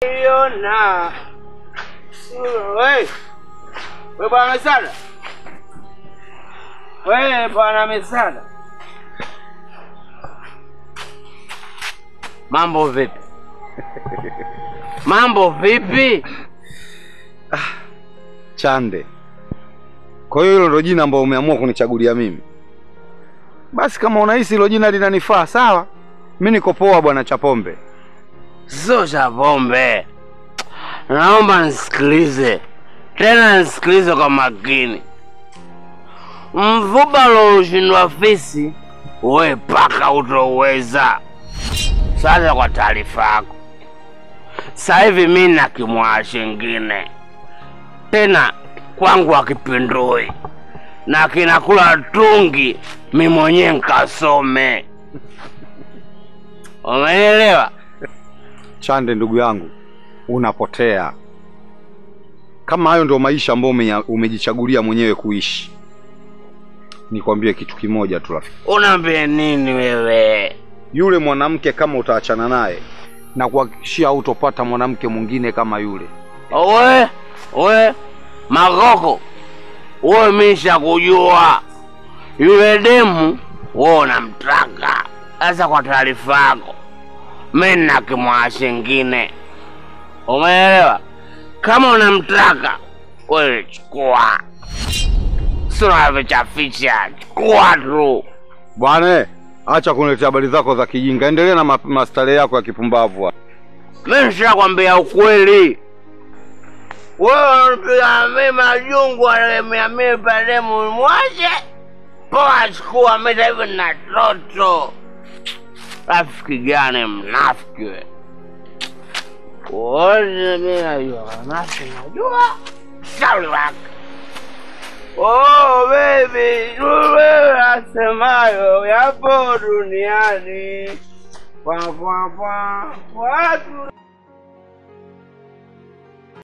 Yona. Wewe bwana Mesada. Wewe bwana Mesada. Mambo vipi? Mambo vipi? Chande. Kwa hiyo hilo ndio jina ambalo umeamua kunichagulia mimi. Basi kama unahisi hilo jina linanifaa, sawa. Mimi niko poa bwana Chapombe. Sio Chapombe. Naomba nisikilize. Tena nisikilize kwa makini. Mfupa ushindwa fisi, wewe paka utoweza. Sasa kwa taarifa yako. Sasa hivi mimi na kimwaa shingine. Tena kwangu akipindui. Na kinakula tungi mimi mwenyewe nikasome. Umeelewa? Chande ndugu yangu, unapotea. Kama hayo ndio maisha ambayo umejichagulia mwenyewe kuishi. Nikwambie kitu kimoja tu rafiki. Unaambia nini wewe? Yule mwanamke kama utaachana naye na kuhakikishia hutopata mwanamke mwingine kama yule. Wewe Magoko. Wewe misha kujua. Yule demu wewe unamtaka. Sasa kwa taarifa yako, mimi na kimwaa shingine. Umeelewa? Kama unamtaka, wewe chukua. Sura vichaficha, chukua tu. Bwana, acha kuniletea habari zako za kijinga. Endelea na mastare yako ya kipumbavu. Mimi nishakwambia ukweli. Wewe unapiga mimi majungu alemea mimi pale mwache. Poa chukua mimi hivi na toto. Rafiki gani mnafiki wewe? Wewe mimi najua, najua. Shauri wako. Oh baby, wewe asemayo yapo duniani. Watu